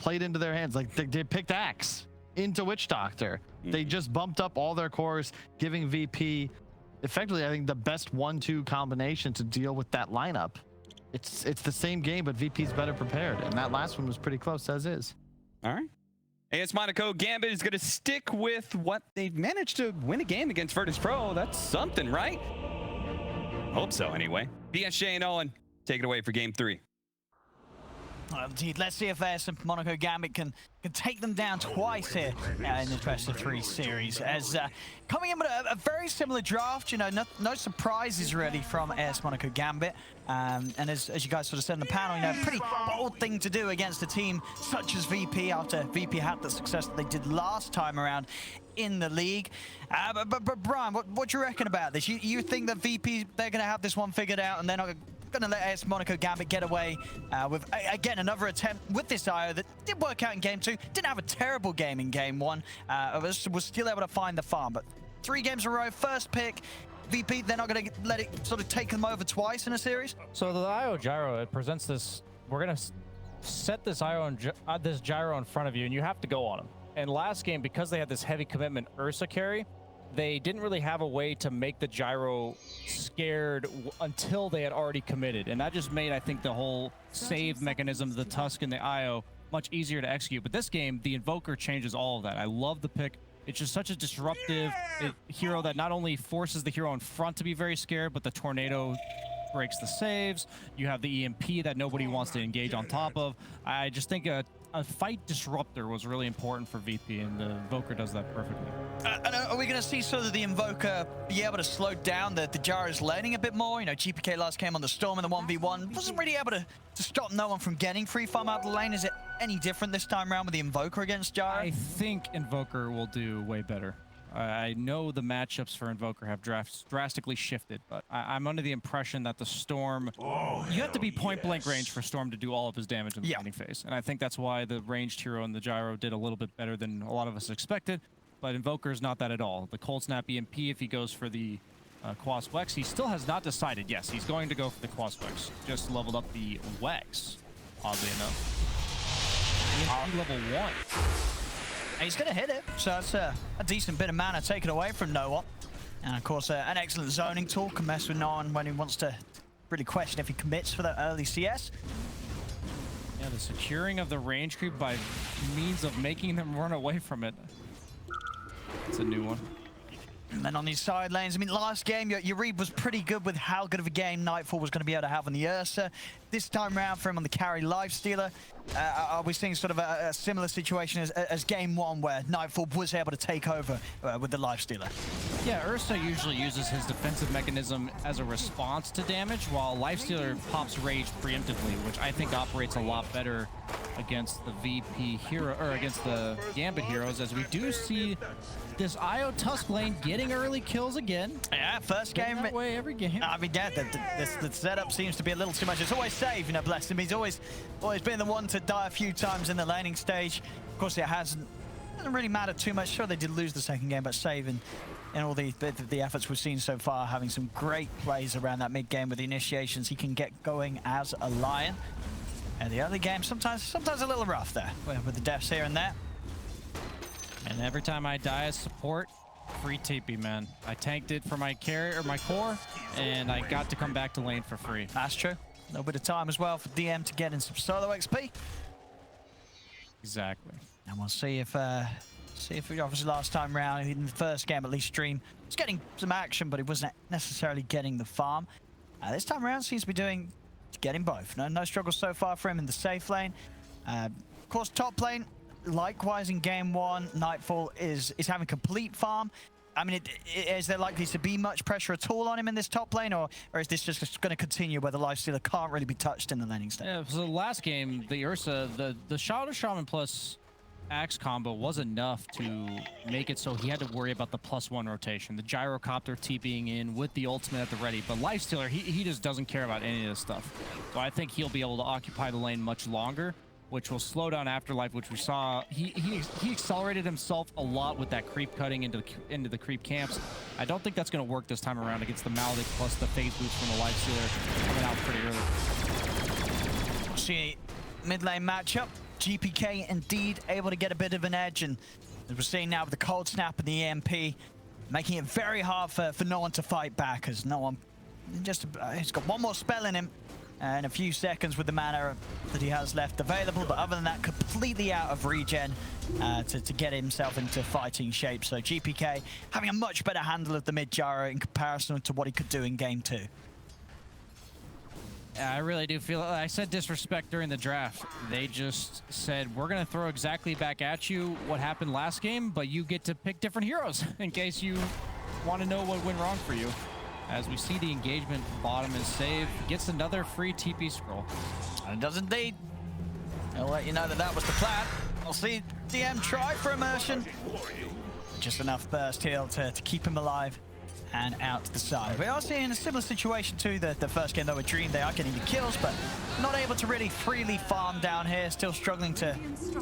played into their hands. Like they picked Axe into Witch Doctor. They just bumped up all their cores, giving VP effectively, I think, the best 1-2 combination to deal with that lineup. It's the same game, but VP's better prepared, and that last one was pretty close as is. All right. AS MONACO GAMBIT is going to stick with what they've managed to win a game against VIRTUS.PRO. That's something, right? Hope so, anyway. BSJ and Owen, take it away for game 3. Indeed, let's see if ASM MONACO GAMBIT can take them down twice here in the best of 3 series. As coming in with a very similar draft, you know, no surprises really from AS MONACO GAMBIT. And as you guys sort of said in the panel, you know, pretty bold thing to do against a team such as VP after VP had the success that they did last time around in the league. But Brian, what do you reckon about this? You think that VP, they're going to have this one figured out and they're not going to let AS MONACO GAMBIT get away with, again, another attempt with this IO that did work out in game 2. Didn't have a terrible game in game 1. Was still able to find the farm. But 3 games in a row, first pick. VP, they're not going to let it sort of take them over twice in a series? So the IO gyro, it presents this, we're going to set this IO and this gyro in front of you, and you have to go on them. And last game, because they had this heavy commitment Ursa carry, they didn't really have a way to make the gyro scared until they had already committed. And that just made, I think, the whole save mechanism, the Tusk and the IO, much easier to execute. But this game, the Invoker changes all of that. I love the pick. It's just such a disruptive hero that not only forces the hero in front to be very scared, but the tornado breaks the saves. You have the EMP that nobody wants to engage on top of. I just think a fight disruptor was really important for VP, and the Invoker does that perfectly. And are we going to see sort of the Invoker be able to slow down the gyro's laning a bit more? You know, GPK last came on the Storm in the 1v1. Wasn't really able to stop no one from getting free farm out of the lane. Is it any different this time around with the Invoker against gyro? I think Invoker will do way better. I know the matchups for Invoker have drastically shifted, but I'm under the impression that the Storm, you have to be point blank range for Storm to do all of his damage in the laning phase. And I think that's why the ranged hero and the gyro did a little bit better than a lot of us expected. But Invoker is not that at all. The Cold Snap EMP, if he goes for the Quas Wex, he still has not decided. Yes, he's going to go for the Quas Wex. Just leveled up the Wex, oddly enough. EMP level 1. He's going to hit it, so that's a decent bit of mana taken away from Noah. And of course, an excellent zoning tool can mess with no one when he wants to really question if he commits for that early CS. Yeah, the securing of the range creep by means of making them run away from it. It's a new one. And then on these side lanes, I mean, last game, your read was pretty good with how good of a game Nightfall was going to be able to have on the Ursa. This time around for him on the carry Lifestealer, are we seeing sort of a similar situation as game 1 where Nightfall was able to take over with the Lifestealer? Yeah, Ursa usually uses his defensive mechanism as a response to damage, while Lifestealer pops Rage preemptively, which I think operates a lot better against the VP hero, or against the Gambit heroes, as we do see this IO Tusk lane getting early kills again. Yeah, first game. That way every game. I mean, yeah, the setup seems to be a little too much. It's always Save, you know, bless him. He's always been the one to die a few times in the laning stage. Of course, it doesn't really matter too much. Sure, they did lose the second game, but Save and all the efforts we've seen so far, having some great plays around that mid game with the initiations he can get going as a Lion. And the early game, sometimes a little rough there with the deaths here and there. And every time I die as support, free TP, man. I tanked it for my carry or my core, and I got to come back to lane for free. That's true. A little bit of time as well for DM to get in some solo XP. Exactly. And we'll see if obviously last time round in the first game at least Stream was getting some action, but he wasn't necessarily getting the farm. This time around seems to be getting both. No struggles so far for him in the safe lane. Of course, top lane. Likewise, in game 1, Nightfall is having complete farm. I mean, is there likely to be much pressure at all on him in this top lane, or is this just going to continue where the Lifestealer can't really be touched in the laning stage? Yeah, so last game, the Ursa, the Shadow Shaman plus Axe combo was enough to make it so he had to worry about the +1 rotation, the Gyrocopter TPing in with the ultimate at the ready. But Lifestealer, he just doesn't care about any of this stuff. So I think he'll be able to occupy the lane much longer, which will slow down AfterLife, which we saw. He accelerated himself a lot with that creep cutting into the creep camps. I don't think that's going to work this time around against the Maledict plus the phase boost from the Lifestealer coming out pretty early. See mid lane matchup. GPK indeed able to get a bit of an edge, and as we're seeing now with the cold snap and the EMP, making it very hard for no one to fight back, as no one just he's got one more spell in him and a few seconds with the mana that he has left available, but other than that, completely out of regen to get himself into fighting shape. So GPK having a much better handle of the mid gyro in comparison to what he could do in game 2. I really do feel, I said disrespect during the draft. They just said, we're going to throw exactly back at you what happened last game, but you get to pick different heroes in case you want to know what went wrong for you. As we see the engagement bottom is Save, gets another free TP scroll. And it does indeed. I'll let you know that that was the plan. I'll see DM try for Immersion. Just enough burst heal to keep him alive and out to the side. We are seeing a similar situation to the first game though with Dream. They are getting the kills, but not able to really freely farm down here. Still struggling to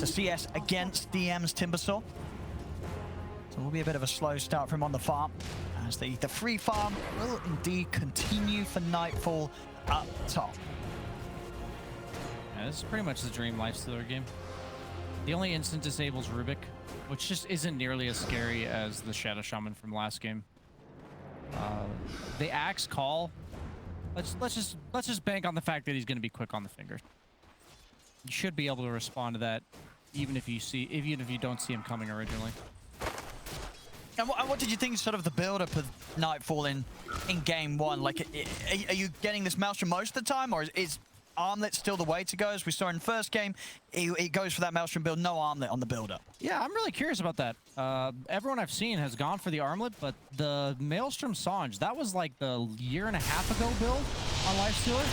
CS against DM's Timbersaw. So it will be a bit of a slow start for him on the farm, as the free farm will indeed continue for Nightfall up top. Yeah, this is pretty much the Dream Lifestealer game. The only instant disables Rubik, which just isn't nearly as scary as the Shadow Shaman from last game. The Axe Call, let's just bank on the fact that he's going to be quick on the finger. You should be able to respond to that, even if you don't see him coming originally. And what did you think sort of the build-up of Nightfall in game 1? Like, are you getting this Maelstrom most of the time, or is Armlet still the way to go? As we saw in the first game, it goes for that Maelstrom build, no Armlet on the build-up. Yeah, I'm really curious about that. Everyone I've seen has gone for the Armlet, but the Maelstrom Sange, that was like the year-and-a-half ago build on Lifestealer.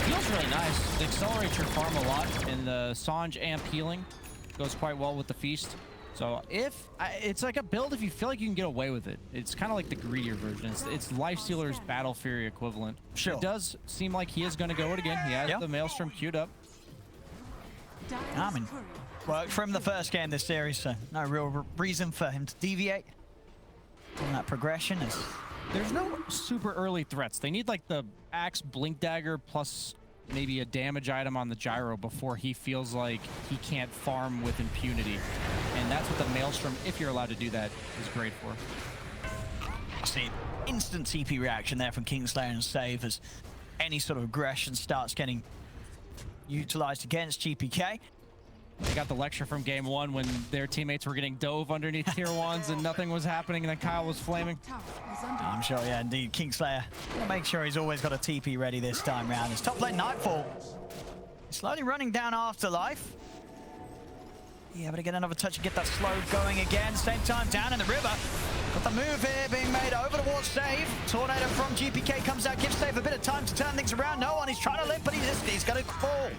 Feels really nice. It accelerates your farm a lot, and the Sange amp healing goes quite well with the Feast. So it's like a build if you feel like you can get away with it. It's kind of like the greedier version. It's Lifestealer's Battle Fury equivalent. Sure. It does seem like he is going to go it again. He has the Maelstrom queued up. I mean, worked for him the first game this series, so no real reason for him to deviate from that progression. There's no super early threats. They need like the Axe Blink Dagger plus maybe a damage item on the gyro before he feels like he can't farm with impunity. And that's what the Maelstrom, if you're allowed to do that, is great for. I see instant TP reaction there from Kingslayer and Save as any sort of aggression starts getting utilized against GPK. They got the lecture from game 1 when their teammates were getting dove underneath tier 1s and nothing was happening and then Kyle was flaming. I'm sure, yeah, indeed. Kingslayer will make sure he's always got a TP ready this time around. His top lane Nightfall slowly running down AfterLife. Yeah, but to get another touch and get that slow going again. Same time down in the river. Got the move here being made over towards Save. Tornado from GPK comes out, gives Save a bit of time to turn things around. No one, he's trying to live, but he's got to fall.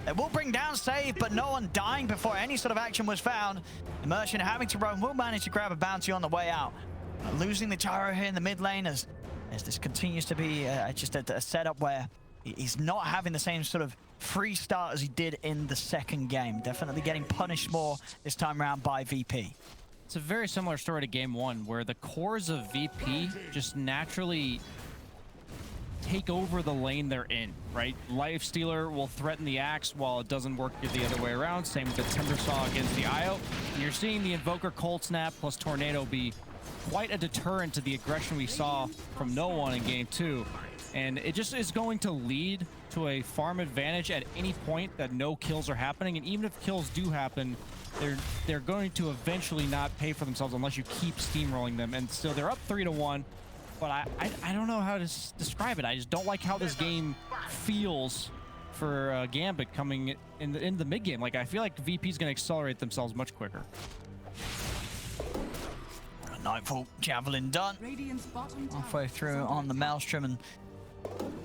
It will bring down Save, but no one dying before any sort of action was found. Immersion having to roam, will manage to grab a bounty on the way out. Losing the gyro here in the mid lane as this continues to be just a setup where he's not having the same sort of free start as he did in the second game. Definitely getting punished more this time around by VP. It's a very similar story to game 1 where the cores of VP just naturally take over the lane they're in, right? Lifestealer will threaten the Axe while it doesn't work the other way around. Same with the Timbersaw against the IO. And you're seeing the Invoker Cold Snap plus Tornado be quite a deterrent to the aggression we saw from no one in game 2. And it just is going to lead to a farm advantage at any point that no kills are happening. And even if kills do happen, they're going to eventually not pay for themselves unless you keep steamrolling them. And so they're up 3-1. But I don't know how to describe it. I just don't like how this game feels for Gambit coming in the mid game. Like, I feel like VP's going to accelerate themselves much quicker. Nightfall Javelin done. Halfway through on the Maelstrom, and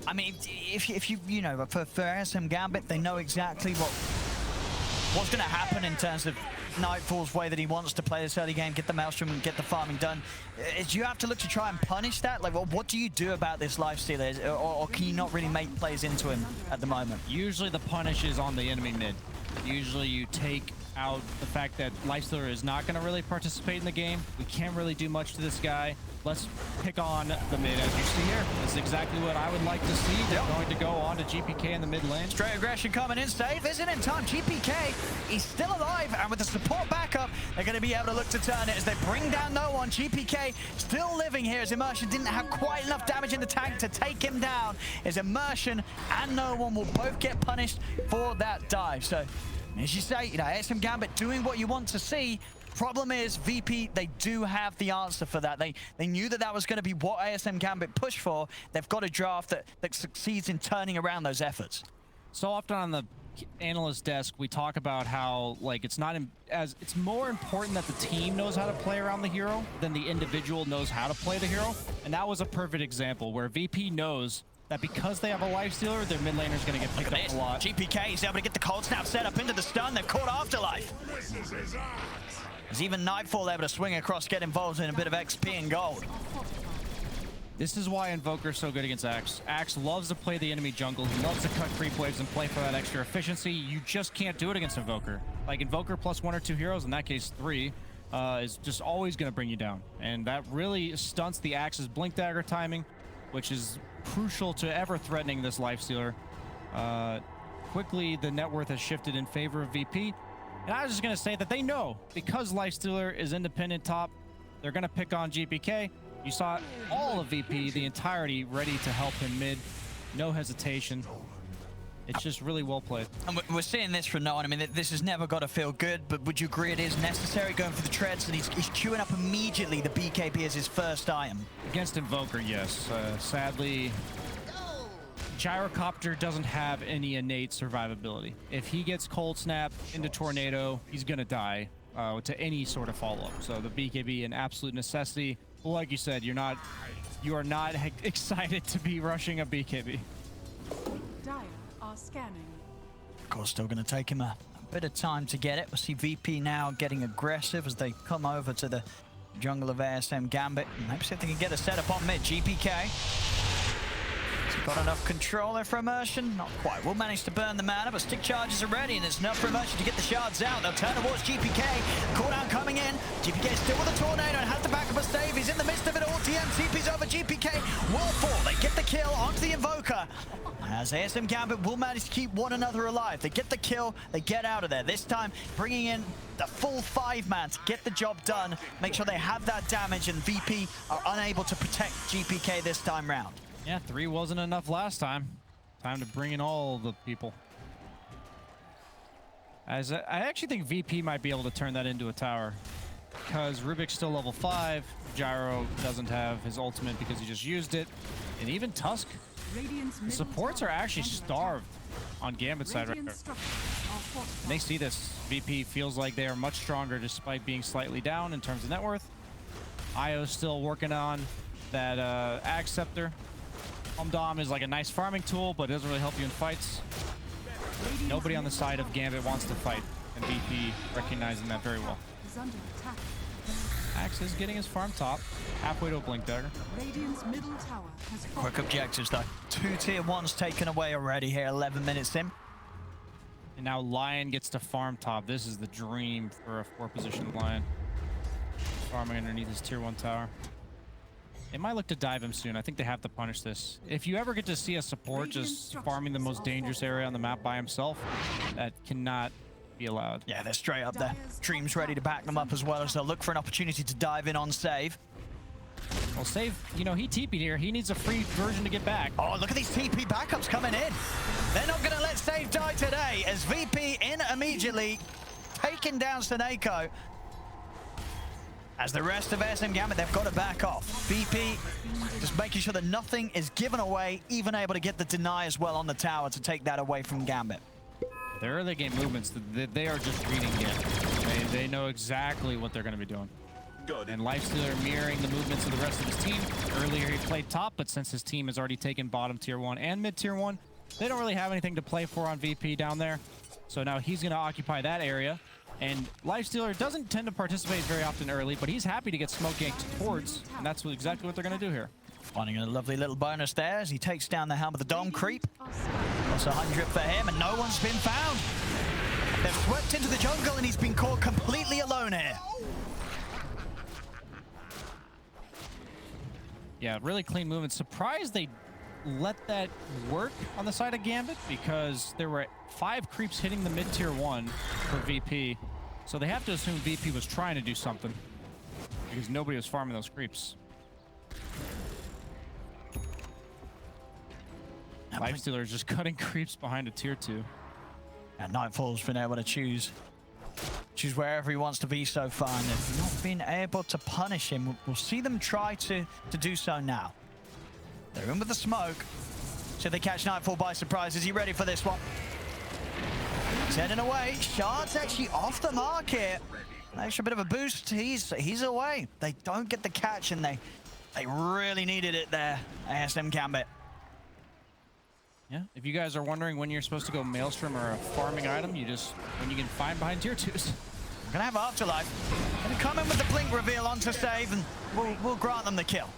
I mean, if you know, for ASM Gambit, they know exactly what's going to happen in terms of Nightfall's way that he wants to play this early game, get the Maelstrom and get the farming done. Do you have to look to try and punish that? Like, well, what do you do about this Lifestealer, or can you not really make plays into him at the moment? Usually the punish is on the enemy mid. Usually you take out the fact that Lifestealer is not going to really participate in the game. We can't really do much to this guy. Let's pick on the mid, as you see here. This is exactly what I would like to see. They're going to go on to GPK in the mid lane. Straight aggression coming in. Save isn't in time. GPK, he's still alive, and with the support backup, they're going to be able to look to turn it as they bring down No One. GPK still living here as Immersion didn't have quite enough damage in the tank to take him down. As Immersion and No One will both get punished for that dive. So, as you say, you know, ASM.GMB doing what you want to see. Problem is, VP, they do have the answer for that. They knew that that was going to be what ASM.GMB pushed for. They've got a draft that succeeds in turning around those efforts. So often on the analyst desk, we talk about how, like, it's more important that the team knows how to play around the hero than the individual knows how to play the hero. And that was a perfect example where VP knows that because they have a Lifestealer, their mid laner is going to get picked up a lot. GPK is able to get the cold snap set up into the stun. They've caught AfterLife. Is even Nightfall able to swing across, get involved in a bit of XP and gold. This is why Invoker's so good against Axe. Axe loves to play the enemy jungle. He loves to cut creep waves and play for that extra efficiency. You just can't do it against Invoker. Like, Invoker plus 1 or 2 heroes, in that case 3, is just always going to bring you down. And that really stunts the Axe's Blink Dagger timing, which is crucial to ever threatening this Lifestealer. Quickly, the net worth has shifted in favor of VP. And I was just going to say that they know, because Lifestealer is independent top, they're going to pick on GPK. You saw all of VP, the entirety, ready to help him mid. No hesitation. It's just really well played. And we're seeing this from No One. I mean, this has never got to feel good, but would you agree it is necessary going for the treads? And he's queuing up immediately the BKB as his first item. Against Invoker, yes. Sadly, Gyrocopter doesn't have any innate survivability. If he gets Cold Snap into Tornado, he's going to die to any sort of follow-up. So the BKB, an absolute necessity. Well, like you said, you are not excited to be rushing a BKB. Dire are scanning. Of course, still going to take him a bit of time to get it. We'll see VP now getting aggressive as they come over to the jungle of ASM.GMB. Maybe see if they can get a setup on mid. GPK. Got enough control there for Immersion. Not quite. Will manage to burn the mana, but stick charges are ready, and it's enough for Immersion to get the shards out. They'll turn towards GPK. Cooldown coming in. GPK still with a tornado and has the backup of Save. He's in the midst of it all. TM TP's over GPK. Will fall. They get the kill onto the Invoker. As ASM.GMB will manage to keep one another alive. They get the kill. They get out of there. This time, bringing in the full 5-man to get the job done. Make sure they have that damage, and VP are unable to protect GPK this time round. Yeah, 3 wasn't enough last time. Time to bring in all the people. As I actually think VP might be able to turn that into a tower, because Rubik's still level 5. Gyro doesn't have his ultimate because he just used it. And even Tusk, the supports are actually starved on Gambit's side right there. And they see this. VP feels like they are much stronger despite being slightly down in terms of net worth. Io's still working on that Ag Scepter. Dom is like a nice farming tool, but it doesn't really help you in fights. Nobody on the side of Gambit wants to fight, and VP recognizing that very well. Axe is getting his farm top, halfway to a Blink Dagger. Quick objectives though. 2 tier 1s taken away already here, 11 minutes in. And now Lion gets to farm top. This is the dream for a 4-position Lion. Farming underneath his tier 1 tower. They might look to dive him soon. I think they have to punish this. If you ever get to see a support just farming the most dangerous area on the map by himself, that cannot be allowed. Yeah, they're straight up there. Dream's ready to back them up as well, as they'll look for an opportunity to dive in on Save. Well, Save, you know, he TP'd here. He needs a free version to get back. Oh, look at these TP backups coming in. They're not going to let Save die today, as VP in immediately, taking down SoNNeikO. As the rest of ASM.GMB, they've got to back off. VP just making sure that nothing is given away, even able to get the deny as well on the tower to take that away from Gambit. Their early game movements, they are just reading Gambit. They know exactly what they're going to be doing. Good. And Lifestealer mirroring the movements of the rest of his team. Earlier he played top, but since his team has already taken bottom tier 1 and mid tier 1, they don't really have anything to play for on VP down there. So now he's going to occupy that area. And Lifestealer doesn't tend to participate very often early, but he's happy to get smoke ganked towards, and that's exactly what they're going to do here. Finding a lovely little bonus there as he takes down the helm of the Dome Creep. Plus 100 for him, and no one's been found. They've swept into the jungle and he's been caught completely alone here. Yeah, really clean movement. Surprised they let that work on the side of Gambit because there were 5 creeps hitting the mid-tier 1 for VP. So they have to assume VP was trying to do something because nobody was farming those creeps. Lifestealer is just cutting creeps behind a tier 2. And Nightfall's been able to choose wherever he wants to be so far, and they've not been able to punish him. We'll see them try to do so now. They're in with the smoke. So they catch Nightfall by surprise. Is he ready for this one? He's heading away. Shard's actually off the mark here. An extra bit of a boost. He's away. They don't get the catch, and they really needed it there. ASM Gambit. Yeah, if you guys are wondering when you're supposed to go Maelstrom or a farming item, when you can find behind tier 2s. We're gonna have AfterLife. Gonna come in with the blink reveal onto Save, and we'll grant them the kill.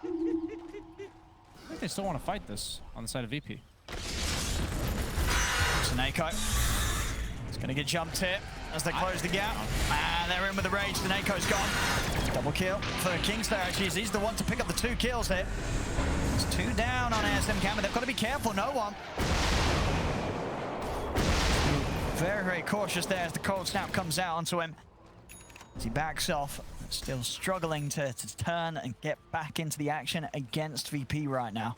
I think they still want to fight this on the side of VP. SoNNeikO. It's gonna get jumped here as they close the gap. And they're in with the rage. SoNNeikO's gone. Double kill for Kingslayer. Actually, he's the one to pick up the 2 kills here. It's 2 down on ASM Gambit. They've got to be careful. No one. Very, very cautious there as the cold snap comes out onto him. As he backs off, still struggling to turn and get back into the action against VP right now.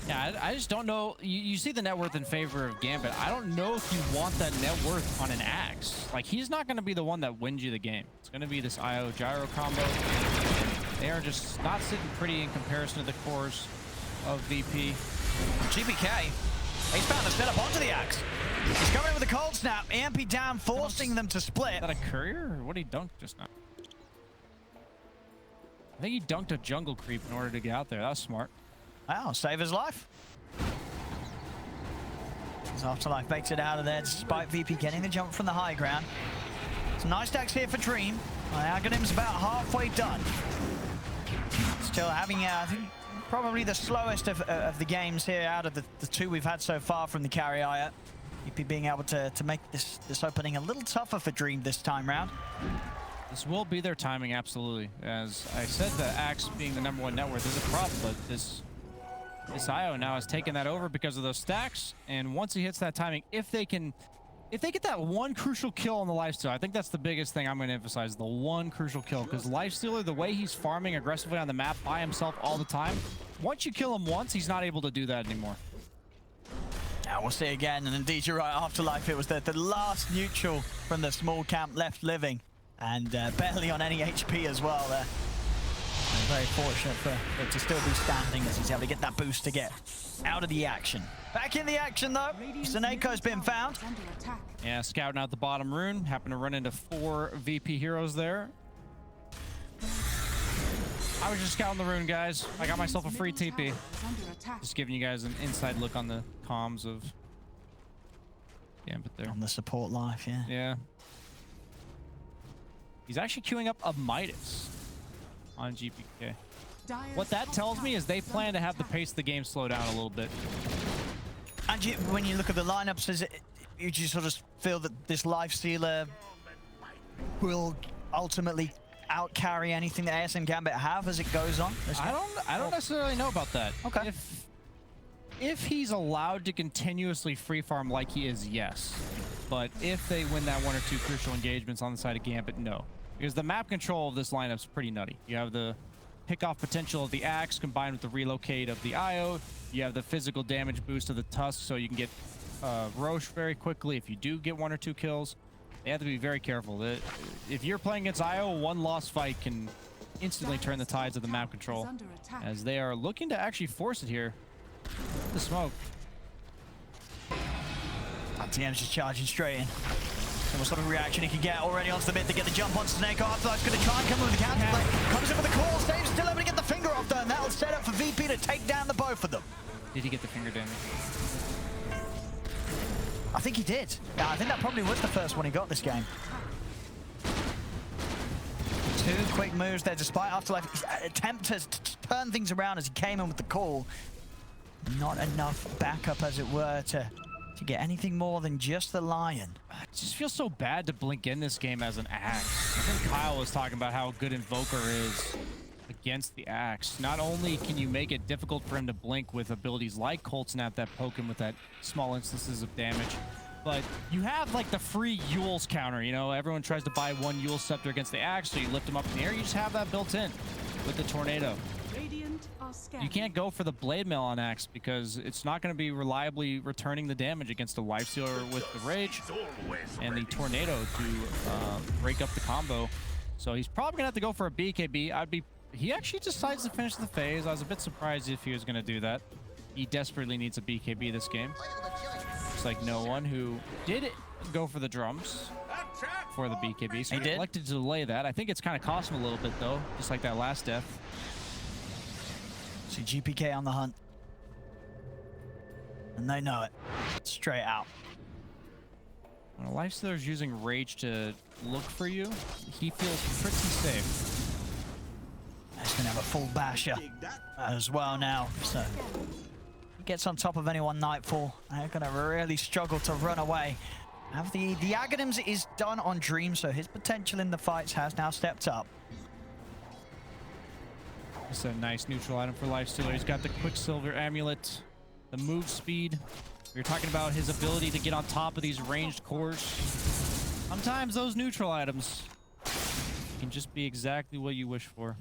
Yeah, I just don't know. You see the net worth in favor of Gambit. I don't know if you want that net worth on an Axe. Like, he's not going to be the one that wins you the game. It's going to be this IO gyro combo. They are just not sitting pretty in comparison to the cores of VP. GPK, he's found the setup onto the Axe. He's coming in with a cold snap. EMP down, forcing them to split. Is that a courier, or what did he dunk just now? I think he dunked a jungle creep in order to get out there. That was smart. Wow, save his life. As AfterLife makes it out of there despite VP getting the jump from the high ground. Some nice stacks here for Dream. Aghanim's about halfway done. Still having, I think, probably the slowest of the games here out of the 2 we've had so far from the carrier. VP being able to make this opening a little tougher for Dream this time round. This will be their timing, absolutely. As I said, the Axe being the #1 net worth is a problem, but this IO now has taken that over because of those stacks, and once he hits that timing, if they get that one crucial kill on the Lifestealer, I think that's the biggest thing I'm going to emphasize, the one crucial kill, because Lifestealer, the way he's farming aggressively on the map by himself all the time, once you kill him once, he's not able to do that anymore. Now we'll see again, and indeed you're right, AfterLife, it was the last neutral from the small camp left living, and barely on any HP as well there. And very fortunate for it to still be standing as he's able to get that boost to get out of the action. Back in the action though, SoNNeikO's been found. Yeah, scouting out the bottom rune, happened to run into 4 VP heroes there. I was just scouting the rune, guys. I got myself a free TP. Just giving you guys an inside look on the comms of Gambit there. On the support life, yeah. Yeah. He's actually queuing up a Midas on GPK. What that tells me is they plan to have the pace of the game slow down a little bit. And when you look at the lineups, you just sort of feel that this Lifestealer will ultimately out-carry anything that ASM Gambit have as it goes on? I don't necessarily know about that. Okay. If he's allowed to continuously free farm like he is, yes. But if they win that 1 or 2 crucial engagements on the side of Gambit, no. Because the map control of this lineup's pretty nutty. You have the pick-off potential of the Axe combined with the relocate of the IO. You have the physical damage boost of the Tusk, so you can get Roche very quickly if you do get 1 or 2 kills. They have to be very careful. If you're playing against IO, one lost fight can instantly turn the tides of the map control, as they are looking to actually force it here. The smoke. TM's just charging straight in. And what sort of reaction he can get already onto the mid to get the jump on SoNNeikO. AfterLife's going to try and come in with the counter play. Comes in with the call, Save still able to get the finger off though, and that'll set up for VP to take down the both of them. Did he get the finger damage? I think he did. Yeah, I think that probably was the first one he got this game. 2 quick moves there, despite AfterLife's attempt to turn things around as he came in with the call. not enough backup, as it were, to get anything more than just the Lion. It just feels so bad to blink in this game as an Axe. I think Kyle was talking about how good Invoker is against the Axe. Not only can you make it difficult for him to blink with abilities like Cold Snap that poke him with that small instances of damage, but you have like the free Yule's counter. You know, everyone tries to buy one Yule Scepter against the Axe, so you lift him up in the air. You just have that built in with the Tornado. Radiant are scanning. You can't go for the Blade Mail on Axe because it's not going to be reliably returning the damage against the Lifestealer with the Rage and the Tornado to break up the combo. So he's probably going to have to go for a BKB. He actually decides to finish the phase. I was a bit surprised if he was going to do that. He desperately needs a BKB this game. Looks like no one who did go for the drums for the BKB. So he elected to delay that. I think it's kind of cost him a little bit though, just like that last death. See GPK on the hunt. And they know it. Straight out. When a Lifestealer's using Rage to look for you, he feels pretty safe. He's going to have a full basher as well now. So he gets on top of anyone Nightfall. They're going to really struggle to run away. Have the Aghanims is done on Dream, so his potential in the fights has now stepped up. It's a nice neutral item for Lifestealer. He's got the Quicksilver Amulet, the move speed. We were talking about his ability to get on top of these ranged cores. Sometimes those neutral items can just be exactly what you wish for.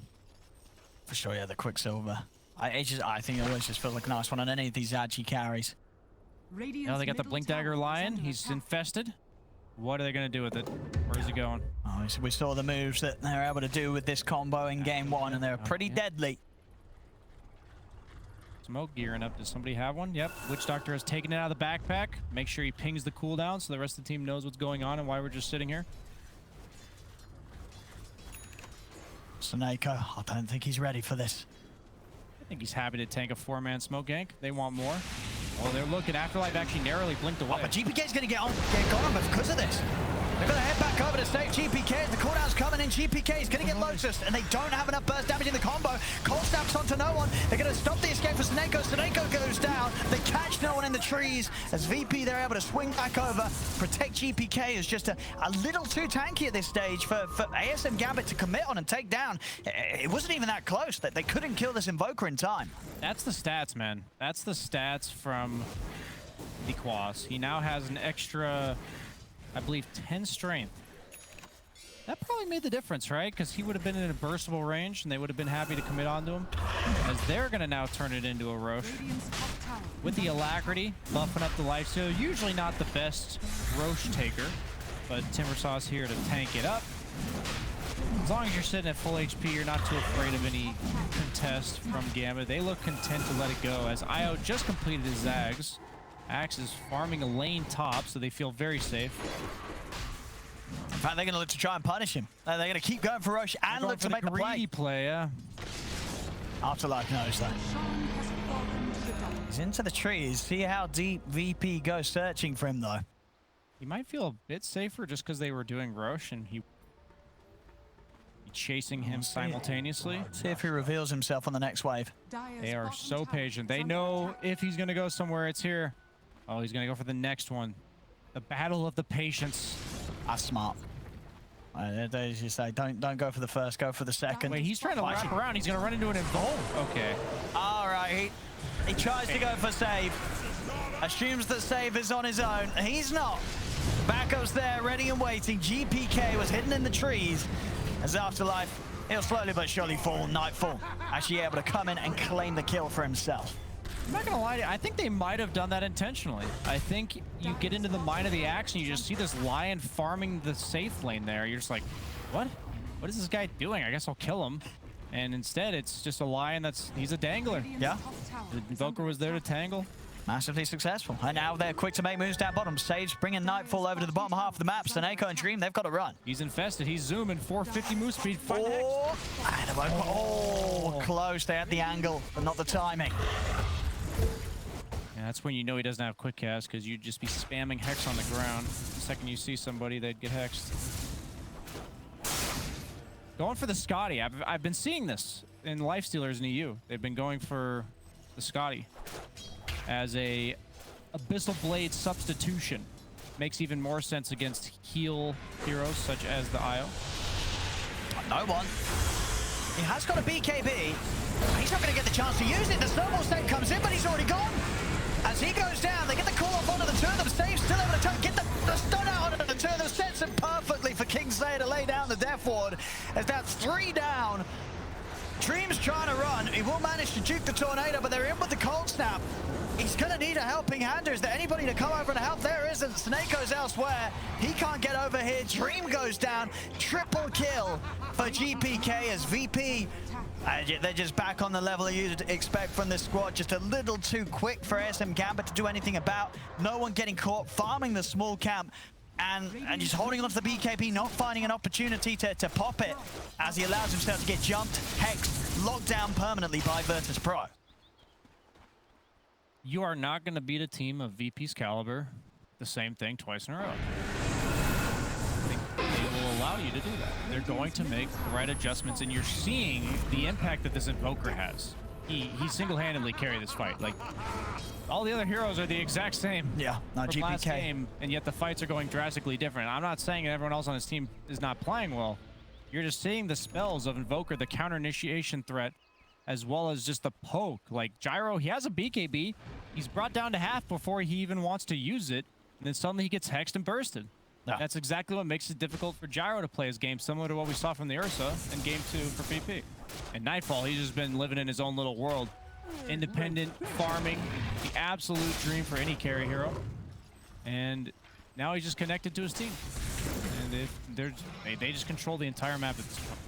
For sure, yeah, the Quicksilver. I think it always just feels like a nice one on any of these Agi carries. Now they got the Blink Dagger Lion. He's infested. What are they going to do with it? Where is he going? Oh, we saw the moves that they were able to do with this combo in game one, and they were pretty deadly. Smoke gearing up. Does somebody have one? Yep. Witch Doctor has taken it out of the backpack. Make sure he pings the cooldown so the rest of the team knows what's going on and why we're just sitting here. SoNNeikO, I don't think he's ready for this. I think he's happy to tank a 4-man smoke gank. They want more. Oh, they're looking. AfterLife actually narrowly blinked away. Oh, but GPK's going to get gone because of this. They're going to head back over to save GPK. The cooldown's coming in. GPK is going to get Lotus, and they don't have enough burst damage in the combo. Cold Snap's onto no one. They're going to stop the escape for SoNNeikO. SoNNeikO goes down. They catch no one in the trees. As VP, they're able to swing back over. Protect GPK is just a little too tanky at this stage for ASM.GMB to commit on and take down. It wasn't even that close. They couldn't kill this Invoker in time. That's the stats, man. That's the stats from the Quas. He now has an extra, I believe, 10 strength. That probably made the difference, right? Because he would have been in a burstable range, and they would have been happy to commit onto him. As they're going to now turn it into a Roche. With the Alacrity, buffing up the Lifestealer. Usually not the best Roche taker, but Timbersaw's here to tank it up. As long as you're sitting at full HP, you're not too afraid of any contest from Gambit. They look content to let it go, as Io just completed his Zags. Axe is farming a lane top, so they feel very safe. In fact, they're going to look to try and punish him. They're going to keep going for Roche and look to make the play. Yeah. AfterLife knows that. He's into the trees. See how deep VP goes searching for him, though. He might feel a bit safer just because they were doing Roche and he chasing him simultaneously. See if he reveals himself on the next wave. They are so patient. They know if he's going to go somewhere, it's here. Oh, he's going to go for the next one. The battle of the patience. That's smart. They just say, don't go for the first, go for the second. Wait, he's trying to wrap around. He's going to run into an Invoke. Okay. All right, he tries to go for save. Assumes that save is on his own. He's not. Backup's there, ready and waiting. GPK was hidden in the trees. As AfterLife, he'll slowly but surely fall. Nightfall actually able to come in and claim the kill for himself. I'm not gonna lie to you, I think they might have done that intentionally. I think you get into the mind of the Axe and you just see this Lion farming the safe lane there. You're just like, what? What is this guy doing? I guess I'll kill him. And instead, it's just a Lion he's a dangler. Yeah. The Invoker was there to tangle. Massively successful. And now they're quick to make moves down bottom. Sage's bringing Nightfall over to the bottom half of the map. SoNNeikO and Dream, they've got to run. He's infested. He's zooming. 450 move speed. Close. They had the angle, but not the timing. Yeah, that's when you know he doesn't have quick cast, because you'd just be spamming Hex on the ground. The second you see somebody, they'd get hexed. Going for the Scotty. I've been seeing this in Lifestealers in EU. They've been going for the Scotty. as a Abyssal Blade substitution. Makes even more sense against heal heroes such as the IO. No one. He has got a BKB. He's not going to get the chance to use it. The snowball save comes in, but he's already gone. As he goes down, they get the call off onto the two of them. Save still able to try and get the stun out onto the two of them. Sets him perfectly for Kingslayer to lay down the death ward. As that's 3 down. Dream's trying to run. He will manage to juke the tornado, but they're in with the cold snap. He's going to need a helping hand. Is there anybody to come over and help? There isn't. SoNNeikO's elsewhere. He can't get over here. Dream goes down. Triple kill for GPK as VP. They're just back on the level you'd expect from this squad. Just a little too quick for ASM.GMB to do anything about. No one getting caught, farming the small camp. And just holding on to the BKB, not finding an opportunity to pop it as he allows himself to get jumped, hexed, locked down permanently by VIRTUS.PRO. You are not going to beat a team of VP's caliber the same thing twice in a row. They will allow you to do that. They're going to make the right adjustments, and you're seeing the impact that this Invoker has. He single-handedly carried this fight. Like, all the other heroes are the exact same. Yeah, not from GPK. Last game, and yet the fights are going drastically different. I'm not saying everyone else on his team is not playing well. You're just seeing the spells of Invoker, the counter-initiation threat, as well as just the poke. Like, Gyro, he has a BKB. He's brought down to half before he even wants to use it, and then suddenly he gets hexed and bursted. Yeah. That's exactly what makes it difficult for Gyro to play his game, similar to what we saw from the Ursa in Game 2 for VP. And Nightfall, he's just been living in his own little world. Independent, farming, the absolute dream for any carry hero. And now he's just connected to his team. And they just control the entire map at this point.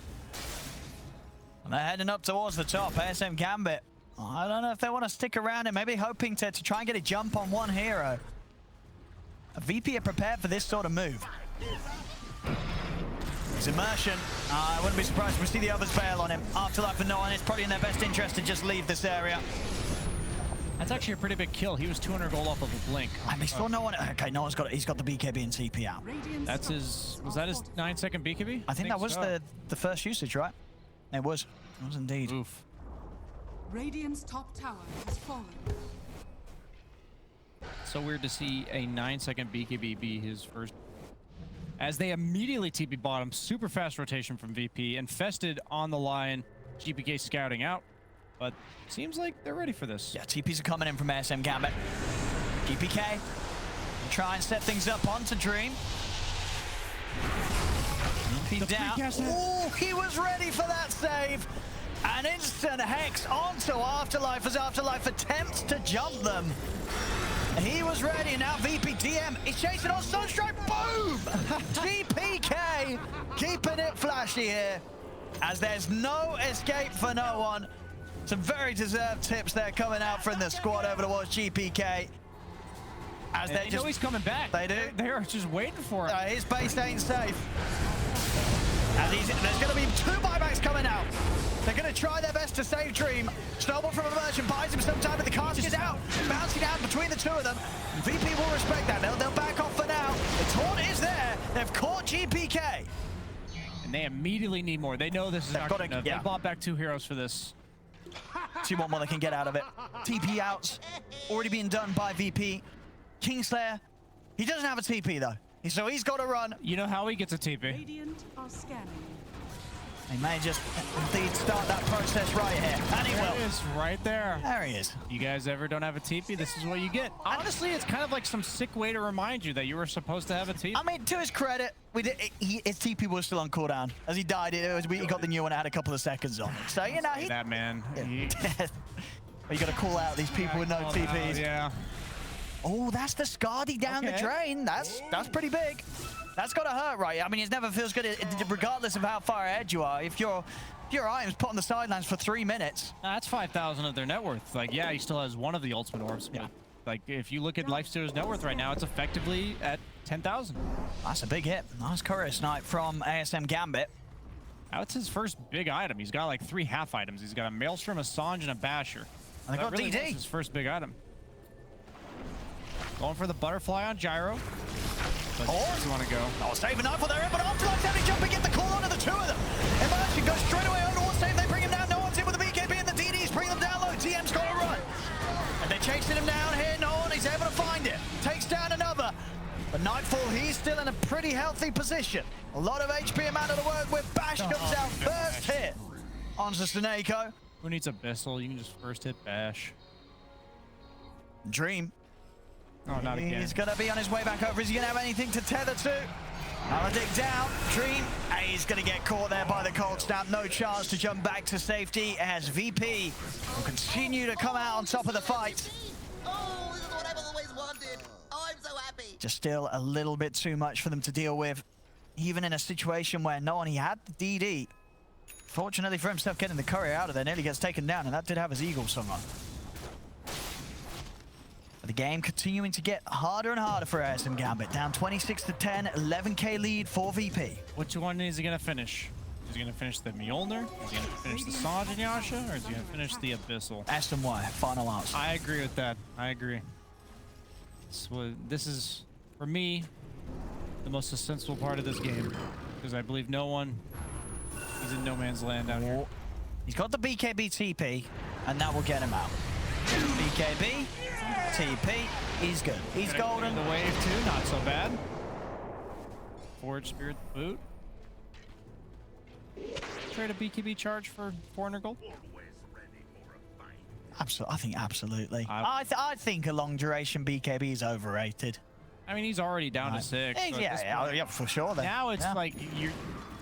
And they're heading up towards the top. ASM.GMB. I don't know if they want to stick around and maybe hoping to try and get a jump on one hero. A VP are prepared for this sort of move. His Immersion. I wouldn't be surprised if we see the others bail on him. AfterLife and No, and it's probably in their best interest to just leave this area. That's actually a pretty big kill. He was 200 gold off of a blink. I mean, still no one. Okay, no one's got it. He's got the BKB and TP out. That's his. Was that his 9-second BKB? I think that was so. the first usage, right? It was. It was indeed. Oof. Radiant's top tower has fallen. So weird to see a 9-second BKB be his first. As they immediately TP bottom, super fast rotation from VP, infested on the line, GPK scouting out, but seems like they're ready for this. Yeah, TPs are coming in from ASM.GMB. GPK try and set things up onto Dream. He's down. Oh, he was ready for that save. An instant hex onto AfterLife as AfterLife attempts to jump them. He was ready, now VP.DM is chasing on Sunstrike, boom! GPK keeping it flashy here, as there's no escape for no one. Some very deserved tips there coming out from the squad over towards GPK. As they know he's coming back. They do. They're just waiting for him. His base ain't safe. And there's going to be 2 buybacks coming out. They're going to try their best to save Dream. Snowball from Immersion buys him some time, but the cast is out. Bouncing out between the two of them. VP will respect that. They'll back off for now. The taunt is there. They've caught GPK. And they immediately need more. They know this is not good enough. They bought back 2 heroes for this. See what more they can get out of it. TP outs already being done by VP. Kingslayer, he doesn't have a TP though. So he's got to run. You know how he gets a TP? Radiant are scanning. He may just indeed start that process right here. And he will. There he is, right there. There he is. You guys ever don't have a TP, this is what you get. Honestly, it's kind of like some sick way to remind you that you were supposed to have a TP. I mean, to his credit, his TP was still on cooldown. As he died, he got the new one, had a couple of seconds on it. So, you know, that man. Yeah. You got to call out these people with no TPs. Yeah. Oh, that's the Scardy down the drain. That's pretty big. That's got to hurt, right? I mean, it never feels good, regardless of how far ahead you are. If your item's put on the sidelines for 3 minutes. That's 5,000 of their net worth. Like, yeah, he still has one of the ultimate orbs, but like, if you look at Lifestealer's net worth right now, it's effectively at 10,000. That's a big hit. Nice courier snipe from ASM.GMB. That's his first big item. He's got like 3 half items. He's got a Maelstrom, a Sange, and a Basher. And they got really DD. His first big item. Going for the butterfly on Gyro. But does he want to go? Oh, saving Nightfall there, but AfterLife's having to jump and get the call onto the 2 of them. Immersion goes straight away on towards save. They bring him down. No one's in with the BKB and the DDs. Bring them down low. TM's got to run. And they're chasing him down here. No one is able to find it. Takes down another. But Nightfall, he's still in a pretty healthy position. A lot of HP amount to work with. Bash comes out first hit onto SoNNeikO. Who needs Abyssal? You can just first hit Bash. Dream. Oh, not again. He's going to be on his way back over. Is he going to have anything to tether to? Maledict down. Dream. He's going to get caught there by the cold snap. No chance to jump back to safety as VP will continue to come out on top of the fight. Oh, this is what I've always wanted. Oh, I'm so happy. Just still a little bit too much for them to deal with. Even in a situation where no one, he had the DD. Fortunately for himself, getting the courier out of there, nearly gets taken down, and that did have his eagle song on. But the game continuing to get harder and harder for ASM.GMB. Down 26-10, 11k lead for VP. Which one is he going to finish? Is he going to finish the Mjolnir? Is he going to finish the Sange and Yasha? Or is he going to finish the Abyssal? SMY, final answer. I agree with that. I agree. This is, for me, the most sensible part of this game. Because I believe no one is in no man's land out here. He's got the BKB TP, and that will get him out. BKB, TP, he's good. He's golden. The wave too, not so bad. Forge Spirit boot. Trade a BKB charge for 400 gold. Absolutely, I think absolutely. I think a long duration BKB is overrated. I mean, he's already down to 6. So Yeah, for sure. Then. Now it's like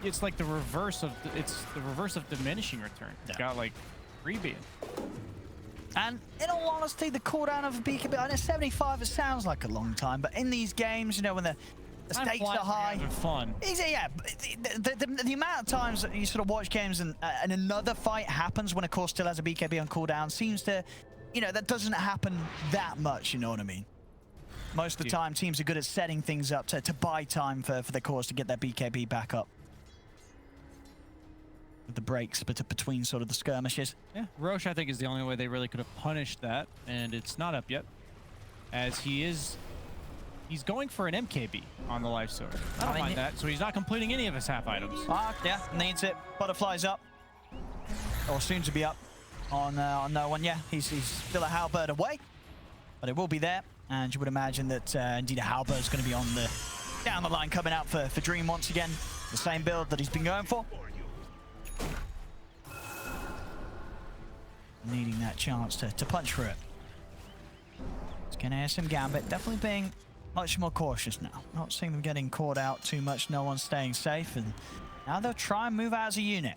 it's like the reverse of diminishing return. It's got like freebie. And in all honesty, the cooldown of a BKB, I know 75, it sounds like a long time, but in these games, you know, when the stakes are high, fun. Yeah, the amount of times that you sort of watch games and another fight happens when a core still has a BKB on cooldown seems to, you know, that doesn't happen that much. You know what I mean? Most of the time, teams are good at setting things up to buy time for the cores to get their BKB back up. With the breaks between sort of the skirmishes. Yeah, Roche, I think, is the only way they really could have punished that, and it's not up yet, as he's going for an MKB on the life sword. I don't mind that. So he's not completing any of his half items. Yeah, needs it. Butterfly's up, or soon to be up on no one. Yeah, he's still a halberd away, but it will be there. And you would imagine that indeed a halberd is going to be on the down the line coming out for Dream once again. The same build that he's been going for. Needing that chance to punch through it. It's going to ASM.GMB definitely being much more cautious now. Not seeing them getting caught out too much. No one's staying safe, and now they'll try and move out as a unit.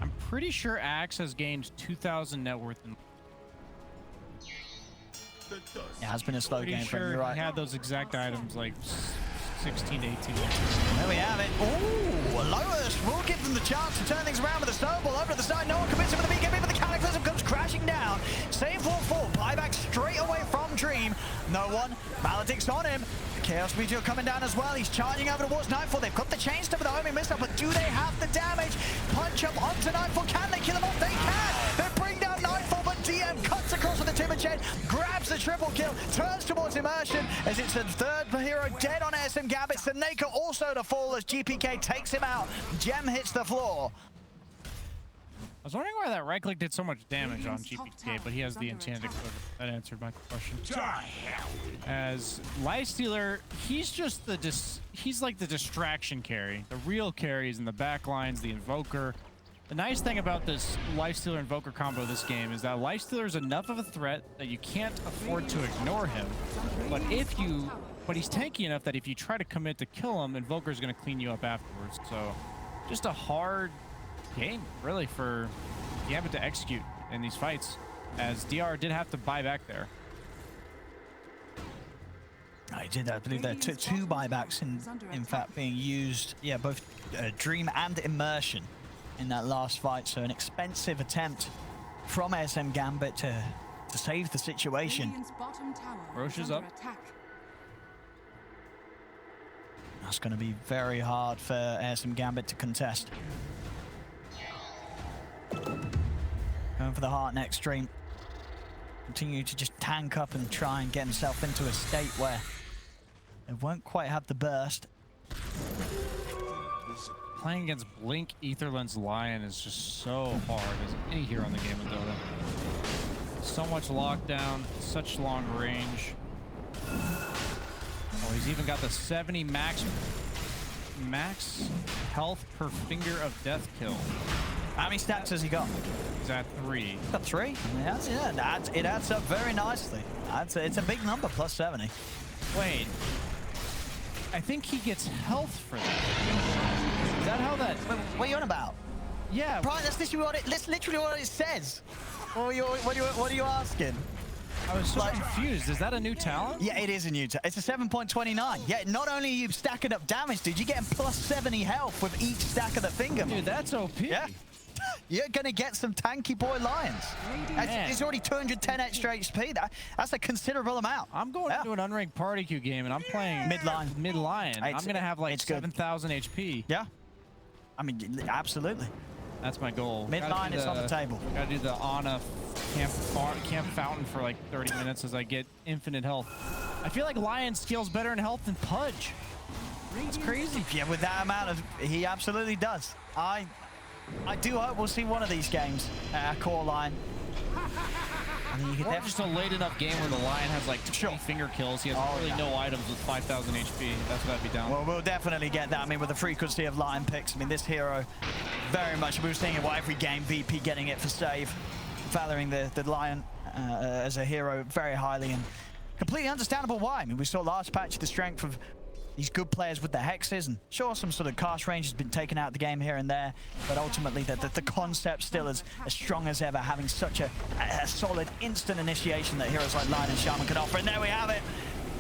I'm pretty sure Axe has gained 2,000 net worth. It has been a slow game for him, you're right. He had those exact items like 16 to 18 minutes. There we have it. Ooh, Lotus will give them the chance to turn things around with a snowball over to the side. No one commits him with the BKB, but the Cataclysm comes crashing down. Save 4-4, buyback straight away from Dream. No one. Maledict's on him. Chaos Meteor coming down as well. He's charging over towards Nightfall. They've got the chain step with the homing missile, but do they have the damage? Punch up onto Nightfall. Can they kill him off? They can. They bring down Nightfall, but DM cuts across with the timber chain, grabs the triple kill, turns towards Immersion as it's the third hero dead on ASM.GMB. SoNNeikO also to fall as GPK takes him out. Gem hits the floor. I was wondering why that right click did so much damage on GPK, but he has the enchanted quiver. That answered my question. As Lifestealer, he's just he's like the distraction carry. The real carry is in the back lines, the Invoker. The nice thing about this Lifestealer Invoker combo this game is that Lifestealer is enough of a threat that you can't afford to ignore him. But he's tanky enough that if you try to commit to kill him, Invoker is going to clean you up afterwards. So just a hard game, really, for GMB to execute in these fights, as DR did have to buy back there. I did. I believe there are two buybacks in fact being used. Yeah, both Dream and Immersion in that last fight. So an expensive attempt from ASM.GMB to save the situation. Roche is up. That's going to be very hard for ASM.GMB to contest. Going for the heart next, Dream. Continue to just tank up and try and get himself into a state where they won't quite have the burst. Playing against Blink, Aetherlens, Lion is just so hard as any hero in the game of Dota. So much lockdown, such long range. Oh, he's even got the 70 max health per finger of death kill. How many stats has he got? He's at 3. He's got 3. Yeah, it adds up very nicely. It's a big number, plus 70. Wait. I think he gets health for that. Is that how that... What are you on about? Yeah. Right, that's literally what it says. What are you asking? I was so confused. Is that a new talent? Yeah, it is a new talent. It's a 7.29. Yeah, not only are you stacking up damage, dude, you're getting plus 70 health with each stack of the finger. Dude, that's OP. Yeah. You're going to get some tanky boy lions. It's already 210 extra HP. That's a considerable amount. I'm going into an unranked party queue game, and I'm playing mid-line. I'm going to have like 7,000 HP. Yeah. I mean, absolutely. That's my goal. Mid-line is on the table. Gotta do the Ana camp fountain for like 30 minutes as I get infinite health. I feel like Lion scales better in health than Pudge. It's crazy. Yeah, with that amount of... He absolutely does. I do hope we'll see one of these games at core line. I mean, you could just a late enough game where the Lion has like 20 finger kills. He has really no items with 5,000 HP. That's what I'd be down. Well, we'll definitely get that. I mean, with the frequency of Lion picks, I mean, this hero very much, we were seeing it every game, VP getting it for save, valuing the Lion as a hero very highly, and completely understandable why. I mean, we saw last patch the strength of these good players with the hexes, and sure, some sort of cast range has been taken out of the game here and there, but ultimately the concept still is as strong as ever, having such a solid instant initiation that heroes like Lion and Shaman can offer. And there we have it.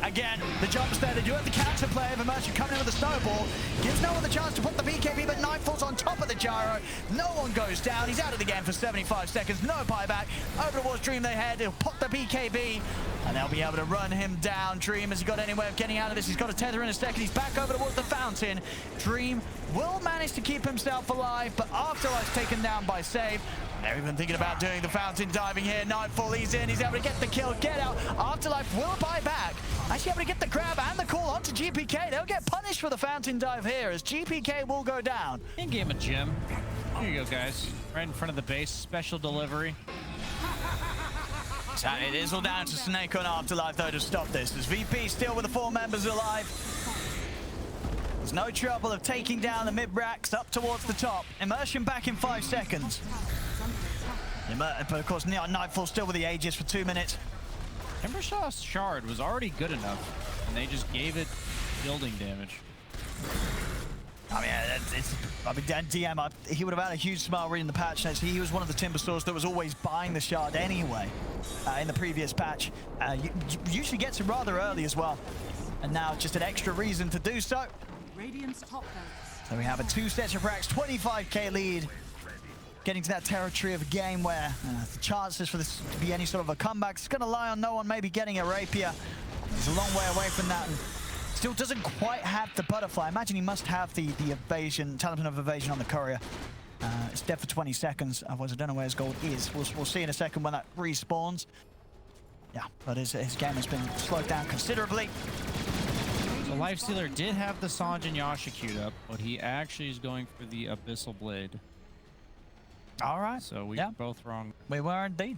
Again, the jumps there. They do have the counter play of Immersion coming in with the snowball. Gives no one the chance to put the BKB, but Nightfall's on top of the gyro. No one goes down. He's out of the game for 75 seconds. No buyback. Over towards Dream they head. He'll pop the BKB, and they'll be able to run him down. Dream, has he got any way of getting out of this? He's got a tether in a second. He's back over towards the fountain. Dream will manage to keep himself alive, but AfterLife's taken down by Save. They're even thinking about doing the fountain diving here. Nightfall, he's in. He's able to get the kill, get out. AfterLife will buy back. Actually able to get the grab and the call onto GPK. They'll get punished for the fountain dive here as GPK will go down. In-game a gem. Here you go, guys. Right in front of the base. Special delivery. So it is all down to SoNNeikO and AfterLife, though, to stop this. As VP still with the 4 members alive. There's no trouble of taking down the mid-racks up towards the top. Immersion back in 5 seconds. But of course, Nightfall still with the Aegis for 2 minutes. Timbershaw's shard was already good enough, and they just gave it building damage. I mean, DM, he would have had a huge smile reading the patch notes. He was one of the Timbersaws that was always buying the shard anyway in the previous patch. Usually gets it rather early as well. And now just an extra reason to do so. Radiant's top barracks. So we have a 2 sets of racks, 25k lead. Getting to that territory of a game where the chances for this to be any sort of a comeback is going to lie on no one maybe getting a rapier. He's a long way away from that, and still doesn't quite have the butterfly. I imagine he must have the evasion, talisman of evasion on the courier. It's dead for 20 seconds, otherwise I don't know where his gold is. We'll see in a second when that respawns. Yeah, but his game has been slowed down considerably. So Lifestealer did have the Sanj and Yasha queued up, but he actually is going for the Abyssal Blade. All right. So we were both wrong. We were indeed.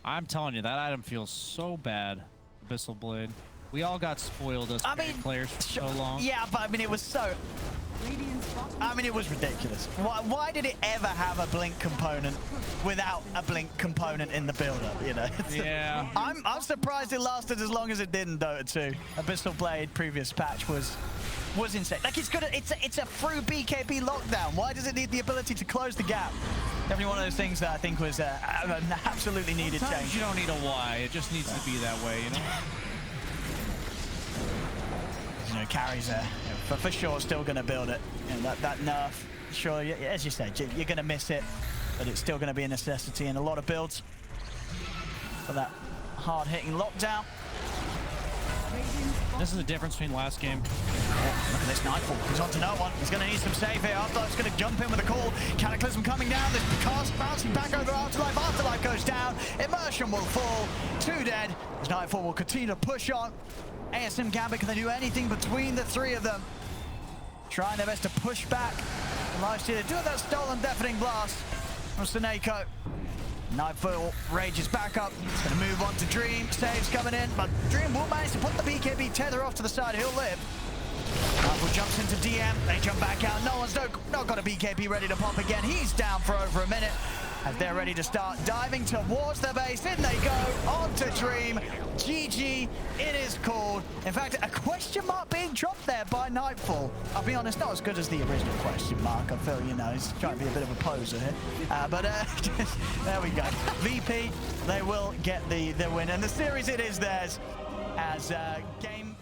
I'm telling you, that item feels so bad. Abyssal Blade. We all got spoiled as players for so long. Yeah, but I mean, it was so... I mean, it was ridiculous. Why did it ever have a blink component without a blink component in the build-up, you know? Yeah. I'm surprised it lasted as long as it did in Dota 2. Abyssal Blade previous patch was insane. Like, it's a through BKB lockdown. Why does it need the ability to close the gap? Definitely one of those things that I think was an absolutely needed change. You don't need a why. It just needs to be that way, you know? You know, carries for sure still going to build it. You know, that nerf, sure, as you said, you're going to miss it, but it's still going to be a necessity in a lot of builds for that hard-hitting lockdown. This is the difference between last game. Oh, look at this Nightfall. He's on to no one. He's going to need some save here. AfterLife's going to jump in with a call. Cataclysm coming down. The cast bouncing back over AfterLife. AfterLife goes down. Immersion will fall. 2 dead. As Nightfall will continue to push on. ASM.GMB, can they do anything between the 3 of them? Trying their best to push back. Lifestealer do that stolen deafening blast from SoNNeikO. Nightfall rages back up. He's going to move on to Dream. Save's coming in, but Dream will manage to put the BKB tether off to the side. He'll live. Nightfall jumps into DM. They jump back out. No one's not got a BKB ready to pop again. He's down for over a minute. As they're ready to start diving towards the base. In they go, on to Dream. GG, it is called. In fact, a question mark being dropped there by Nightfall. I'll be honest, not as good as the original question mark. I feel, you know, he's trying to be a bit of a poser here. But there we go. VP, they will get the win. And the series, it is theirs as game